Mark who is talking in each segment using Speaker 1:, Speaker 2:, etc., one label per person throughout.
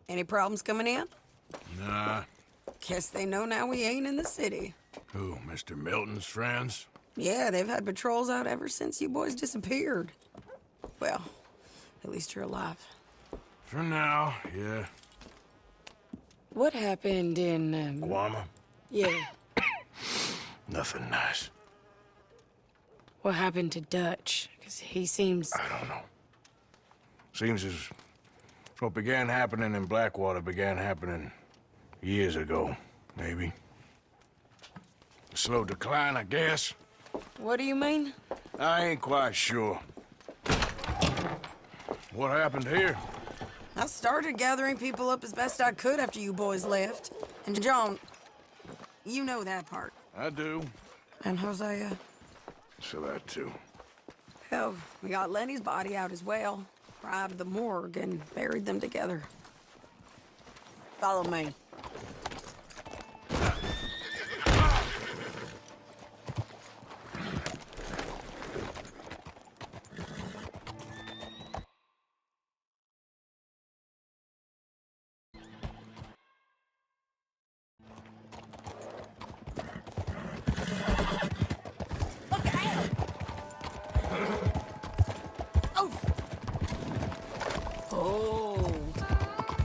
Speaker 1: Any problems coming in?
Speaker 2: Nah.
Speaker 1: Guess they know now we ain't in the city.
Speaker 2: Who, Mr. Milton's friends?
Speaker 1: Yeah, they've had patrols out ever since you boys disappeared. Well, at least you're alive.
Speaker 2: For now, yeah.
Speaker 1: What happened in,
Speaker 2: Guama?
Speaker 1: Yeah.
Speaker 2: Nothing nice.
Speaker 1: What happened to Dutch? Because he seems...
Speaker 2: I don't know. Seems as what began happening in Blackwater began happening years ago, maybe. A slow decline, I guess.
Speaker 1: What do you mean?
Speaker 2: I ain't quite sure. What happened here?
Speaker 1: I started gathering people up as best I could after you boys left. And John, you know that part.
Speaker 2: I do.
Speaker 1: And Hosea?
Speaker 2: So that too.
Speaker 1: Hell, we got Lenny's body out as well. Arrived at the morgue and buried them together. Follow me.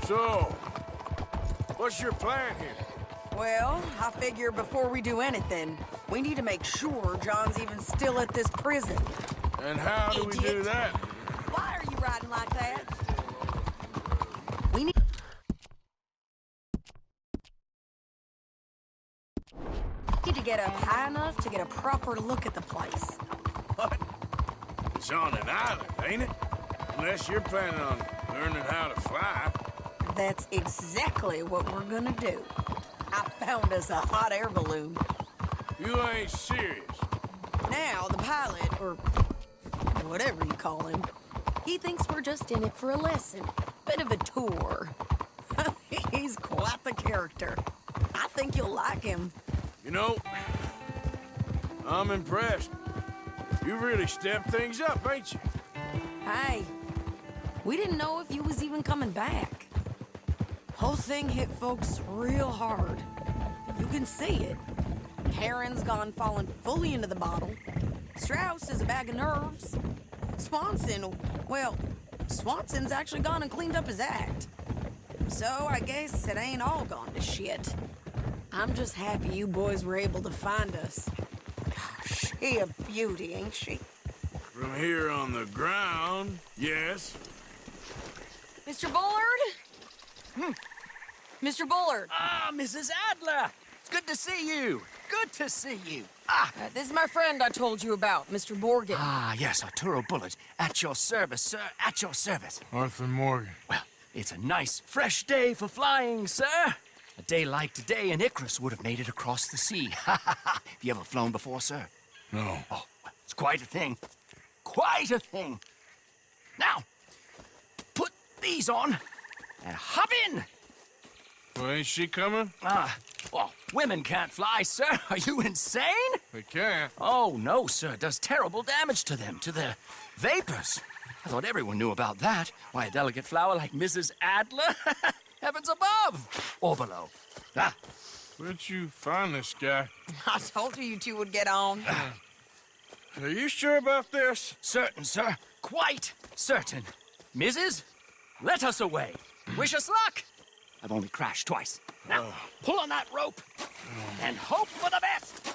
Speaker 2: So, what's your plan here?
Speaker 1: Well, I figure before we do anything, we need to make sure John's even still at this prison.
Speaker 2: And how do we do that?
Speaker 1: Why are you riding like that? We need to get up high enough to get a proper look at the place.
Speaker 2: What? It's on an island, ain't it? Unless you're planning on learning how to fly.
Speaker 1: That's exactly what we're gonna do. I found us a hot air balloon.
Speaker 2: You ain't serious.
Speaker 1: Now, the pilot, or whatever you call him, he thinks we're just in it for a lesson. Bit of a tour. He's quite the character. I think you'll like him.
Speaker 2: You know, I'm impressed. You really stepped things up, ain't you?
Speaker 1: Hey, we didn't know if you was even coming back. Whole thing hit folks real hard. You can see it. Heron's gone falling fully into the bottle. Strauss is a bag of nerves. Swanson's actually gone and cleaned up his act. So I guess it ain't all gone to shit. I'm just happy you boys were able to find us. She a beauty, ain't she?
Speaker 2: From here on the ground, yes.
Speaker 1: Mr. Bullard? Mr. Bullard.
Speaker 3: Ah, Mrs. Adler! It's good to see you. Good to see you.
Speaker 1: This is my friend I told you about, Mr. Morgan.
Speaker 3: Ah, yes, Arturo Bullard. At your service, sir. At your service.
Speaker 2: Arthur Morgan.
Speaker 3: Well, it's a nice, fresh day for flying, sir. A day like today, an Icarus would have made it across the sea. Have you ever flown before, sir?
Speaker 2: No.
Speaker 3: Oh, well, it's quite a thing. Quite a thing. Now, put these on and hop in.
Speaker 2: Well, ain't she coming?
Speaker 3: Well, women can't fly, sir. Are you insane?
Speaker 2: They can't.
Speaker 3: Oh, no, sir. It does terrible damage to them, to their vapors. I thought everyone knew about that. Why, a delicate flower like Mrs. Adler? Heavens above or below.
Speaker 2: Where'd you find this guy?
Speaker 1: I told you two would get on.
Speaker 2: Are you sure about this?
Speaker 3: Certain, sir. Quite certain. Mrs., let us away. Wish us luck. I've only crashed twice. Now, pull on that rope and hope for the best.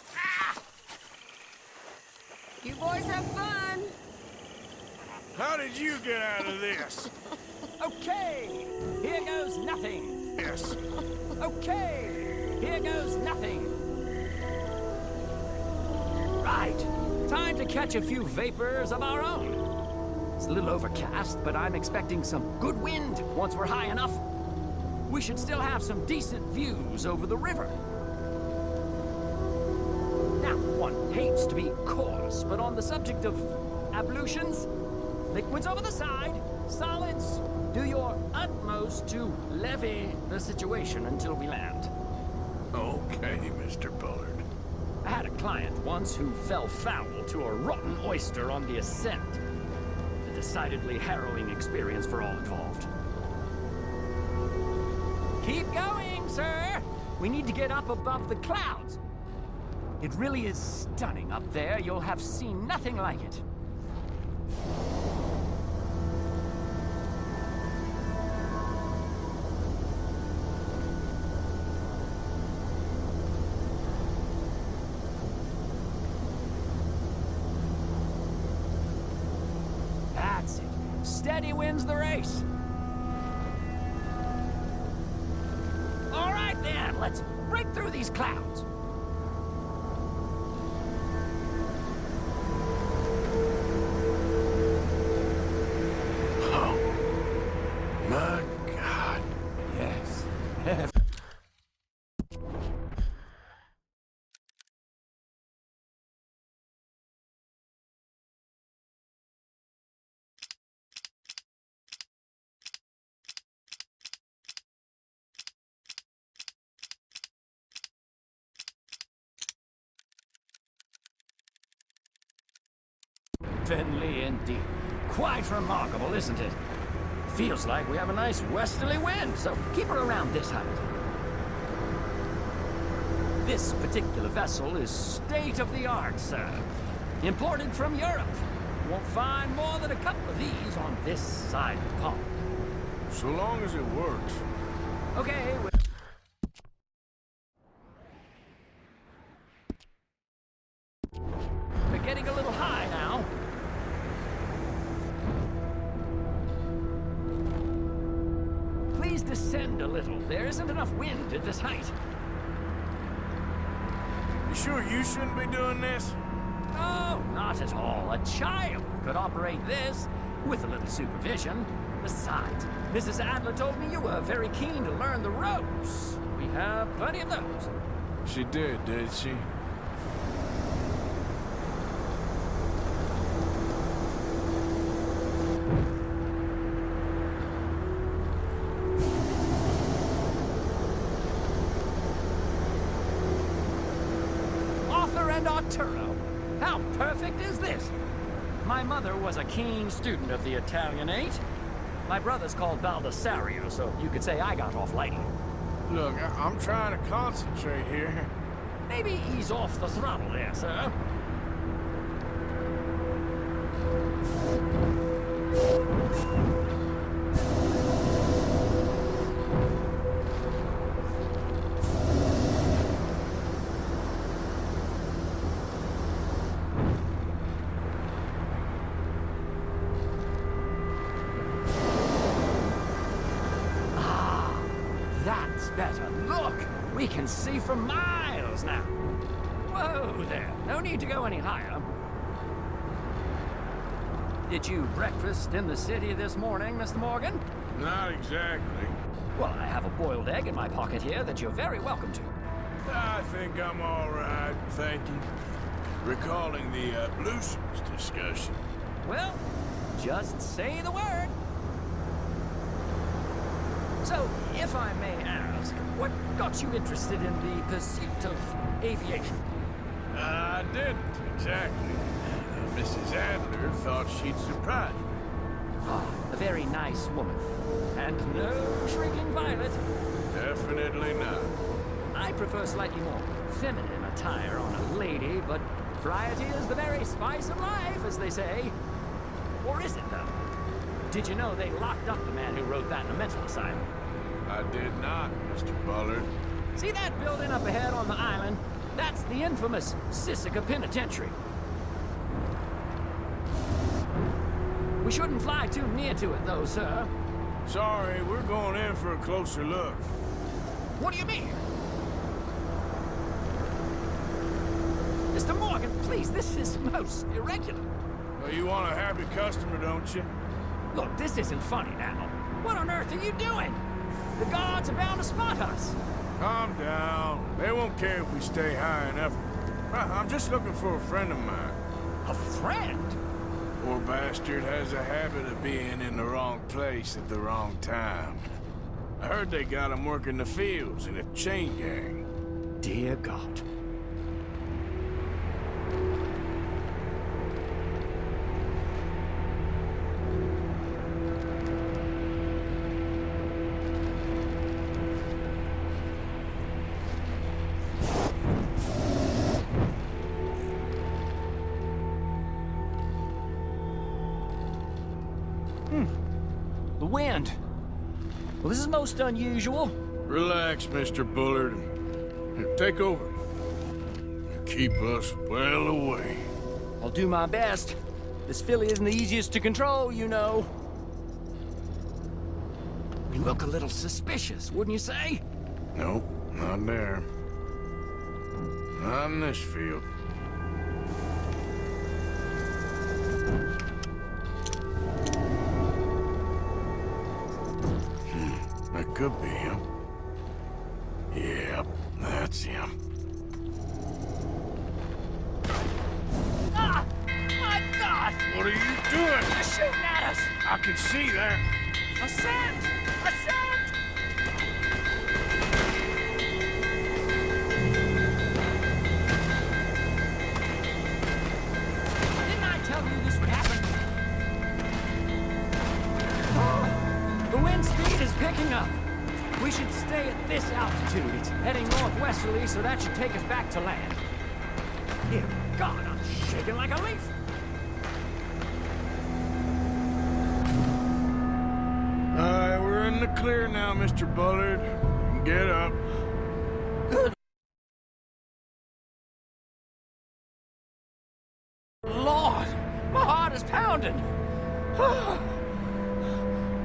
Speaker 1: You boys have fun.
Speaker 2: How did you get out of this?
Speaker 3: Okay, here goes nothing.
Speaker 2: Yes.
Speaker 3: Okay, here goes nothing. Right, time to catch a few vapors of our own. It's a little overcast, but I'm expecting some good wind once we're high enough. We should still have some decent views over the river. Now, one hates to be coarse, but on the subject of ablutions, liquids over the side, solids, do your utmost to levy the situation until we land.
Speaker 2: Okay, Mr. Bullard.
Speaker 3: I had a client once who fell foul to a rotten oyster on the ascent. A decidedly harrowing experience for all involved. Keep going, sir. We need to get up above the clouds. It really is stunning up there. You'll have seen nothing like it. That's it. Steady wins the race. All right, then. Let's break through these clouds.
Speaker 2: My God.
Speaker 3: Yes. Heavenly indeed. Quite remarkable, isn't it? Feels like we have a nice westerly wind, so keep her around this height. This particular vessel is state-of-the-art, sir. Imported from Europe. Won't find more than a couple of these on this side of the pond.
Speaker 2: So long as it works.
Speaker 3: Okay, we're getting a little high now. Please descend a little. There isn't enough wind at this height.
Speaker 2: You sure you shouldn't be doing this?
Speaker 3: No, not at all. A child could operate this with a little supervision. Besides, Mrs. Adler told me you were very keen to learn the ropes. We have plenty of those.
Speaker 2: She did she?
Speaker 3: Arthur and Arturo. How perfect is this? My mother was a keen student of the Italianate. My brother's called Baldessario, so you could say I got off lightly.
Speaker 2: Look, I'm trying to concentrate here.
Speaker 3: Maybe ease off the throttle there, sir. That's better. Look! We can see for miles now. Whoa there. No need to go any higher. Did you breakfast in the city this morning, Mr. Morgan?
Speaker 2: Not exactly.
Speaker 3: Well, I have a boiled egg in my pocket here that you're very welcome to.
Speaker 2: I think I'm all right, thank you. Recalling the ablutions discussion.
Speaker 3: Well, just say the word. So, if I may ask, what got you interested in the pursuit of aviation?
Speaker 2: I didn't, exactly. Mrs. Adler thought she'd surprise me.
Speaker 3: Ah, a very nice woman. And no shrieking violet.
Speaker 2: Definitely not.
Speaker 3: I prefer slightly more feminine attire on a lady, but variety is the very spice of life, as they say. Or is it, though? Did you know they locked up the man who wrote that in a mental asylum?
Speaker 2: I did not, Mr. Bullard.
Speaker 3: See that building up ahead on the island? That's the infamous Sisika Penitentiary. We shouldn't fly too near to it, though, sir.
Speaker 2: Sorry, we're going in for a closer look.
Speaker 3: What do you mean? Mr. Morgan, please, this is most irregular.
Speaker 2: Well, you want a happy customer, don't you?
Speaker 3: Look, this isn't funny now. What on earth are you doing? The guards are bound to spot us.
Speaker 2: Calm down. They won't care if we stay high enough. I'm just looking for a friend of mine.
Speaker 3: A friend?
Speaker 2: Poor bastard has a habit of being in the wrong place at the wrong time. I heard they got him working the fields in a chain gang.
Speaker 3: Dear God. Well, this is most unusual.
Speaker 2: Relax, Mr. Bullard. Here, take over. Keep us well away.
Speaker 3: I'll do my best. This filly isn't the easiest to control, you know. We look a little suspicious, wouldn't you say?
Speaker 2: Nope, not there. Not in this field. That could be him. Yep, that's him.
Speaker 3: Ah! My God!
Speaker 2: What are you doing?
Speaker 3: They're shooting at us!
Speaker 2: I can see that.
Speaker 3: Ascend! Ascend! Didn't I tell you this would happen? Oh, the wind speed is picking up. We should stay at this altitude. It's heading northwesterly, so that should take us back to land. Dear God, I'm shaking like a leaf.
Speaker 2: We're in the clear now, Mr. Bullard. You can get up.
Speaker 3: Good Lord, my heart is pounding.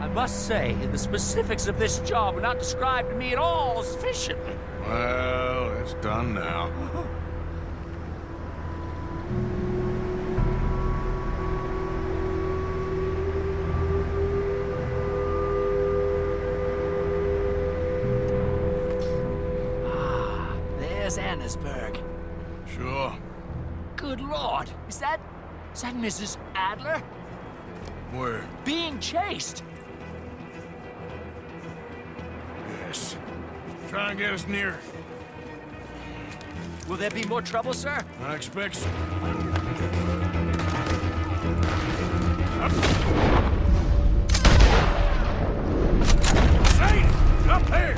Speaker 3: I must say, the specifics of this job were not described to me at all sufficiently.
Speaker 2: Well, it's done now.
Speaker 3: There's Annesburg.
Speaker 2: Sure.
Speaker 3: Good Lord, is that Mrs. Adler?
Speaker 2: Where?
Speaker 3: Being chased.
Speaker 2: Yes. Try and get us near.
Speaker 3: Will there be more trouble, sir?
Speaker 2: I expect so. Up. Sadie! Up here!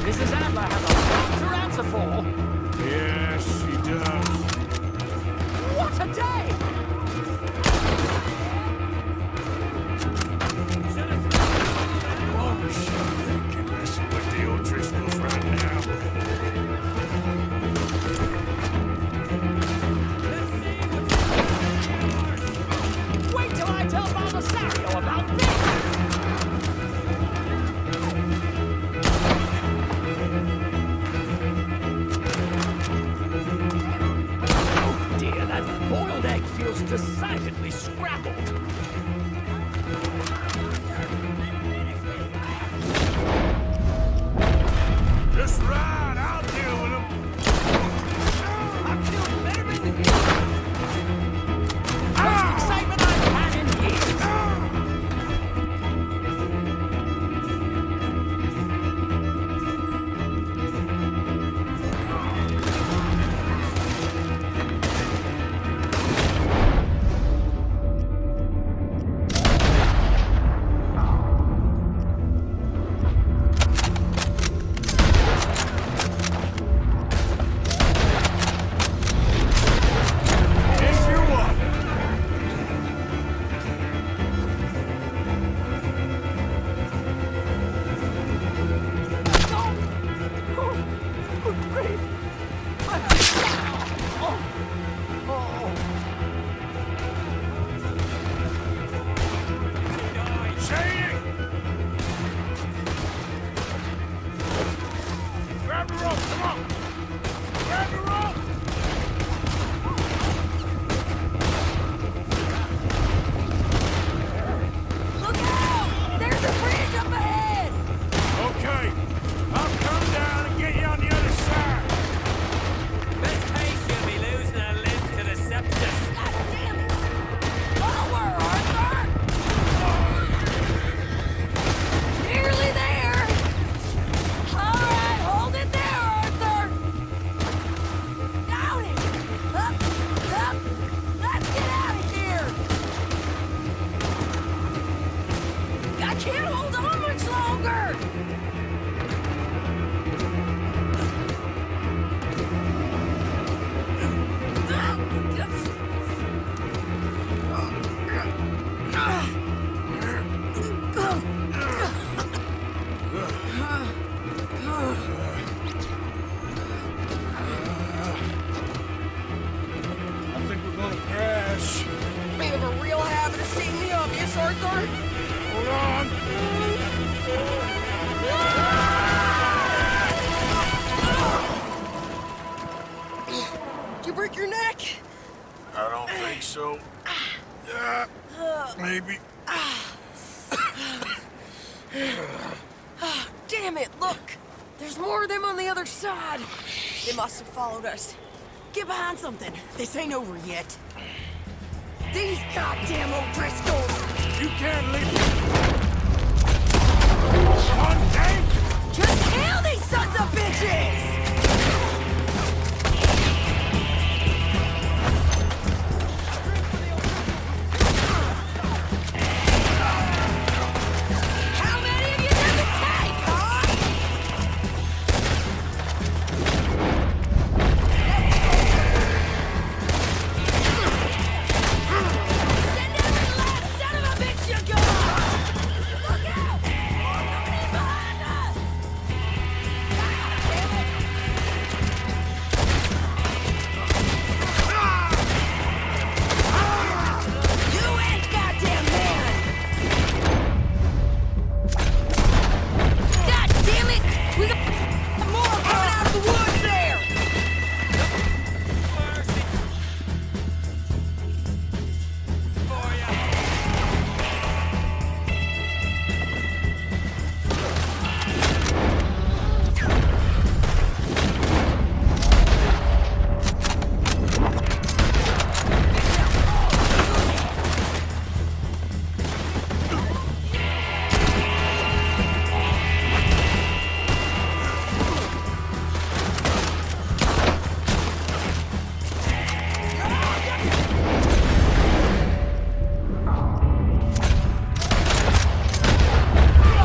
Speaker 3: Mrs. Adler has a lot to answer for.
Speaker 2: Yes, she does.
Speaker 3: What a day!
Speaker 2: Oh, shit. They can messing with the old Driscolls right now.
Speaker 3: Wait till I tell Baldasario about this! Boiled egg feels decidedly scrambled.
Speaker 2: Just ride, I'll deal with them.
Speaker 3: I feel better than you. Most excitement I've had in years.
Speaker 1: Arthur!
Speaker 2: Hold on.
Speaker 1: Did you break your neck?
Speaker 2: I don't think so. Maybe.
Speaker 1: Damn it, look! There's more of them on the other side. They must have followed us. Get behind something. This ain't over yet. These goddamn O'Driscolls!
Speaker 2: You can't leave. One tank.
Speaker 1: Just kill these sons of bitches! How many of you does it take, huh? Send every last son of a bitch you got! Look out! More coming in behind us! Damn it! You ain't goddamn man! God damn it! We got more coming out of the woods there!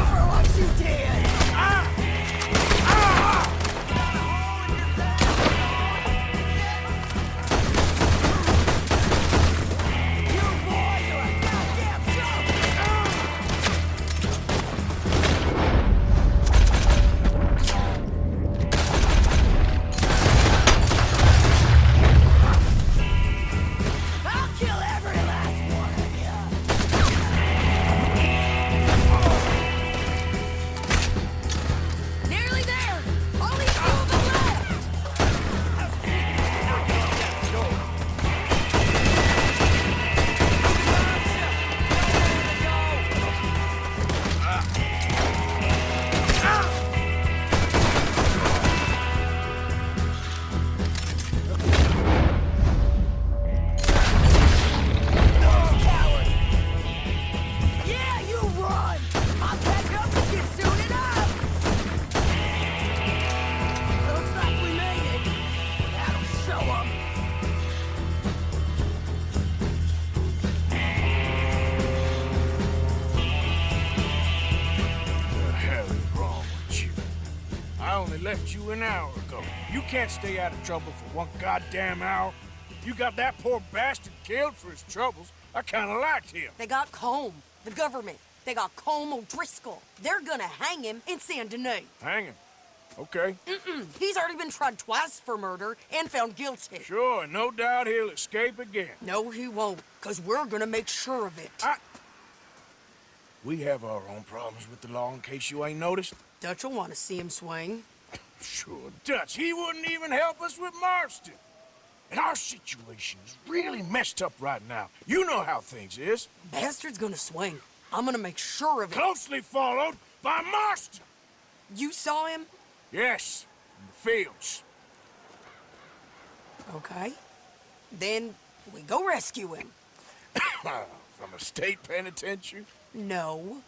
Speaker 1: For what you did! You boys are a goddamn joke! I'll kill every last one of you! Nearly there! Only two of them left! Yeah, you run! I'll catch up with you soon enough! Looks like we made it. That'll show 'em.
Speaker 2: The hell is wrong with you? I only left you an hour ago. You can't stay out of trouble for one goddamn hour. You got that poor bastard killed for his troubles. I kinda liked him.
Speaker 1: They got Combe, the government. They got Combe O'Driscoll. They're gonna hang him in Saint Denis.
Speaker 2: Hang him. Okay.
Speaker 1: He's already been tried twice for murder and found guilty.
Speaker 2: Sure, and no doubt he'll escape again.
Speaker 1: No, he won't, because we're gonna make sure of it.
Speaker 2: We have our own problems with the law in case you ain't noticed.
Speaker 1: Dutch will want to see him swing.
Speaker 2: Sure, Dutch, he wouldn't even help us with Marston. And our situation is really messed up right now. You know how things is.
Speaker 1: Bastard's gonna swing. I'm gonna make sure of it.
Speaker 2: Closely followed by Marston.
Speaker 1: You saw him?
Speaker 2: Yes, in the fields.
Speaker 1: Okay. Then we go rescue him.
Speaker 2: From a state penitentiary?
Speaker 1: No.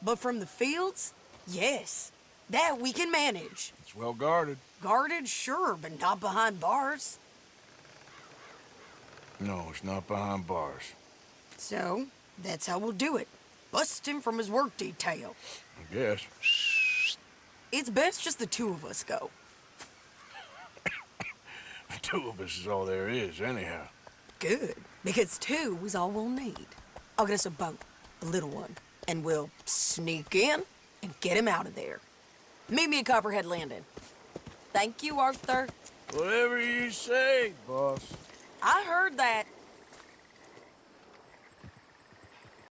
Speaker 1: But from the fields? Yes. That we can manage.
Speaker 2: It's well guarded.
Speaker 1: Guarded, sure, but not behind bars.
Speaker 2: No, it's not behind bars.
Speaker 1: So, that's how we'll do it. Bust him from his work detail.
Speaker 2: I guess.
Speaker 1: It's best just the two of us go.
Speaker 2: The two of us is all there is, anyhow.
Speaker 1: Good, because two is all we'll need. I'll get us a boat, a little one, and we'll sneak in and get him out of there. Meet me at Copperhead Landing. Thank you, Arthur.
Speaker 2: Whatever you say, boss.
Speaker 1: I heard that.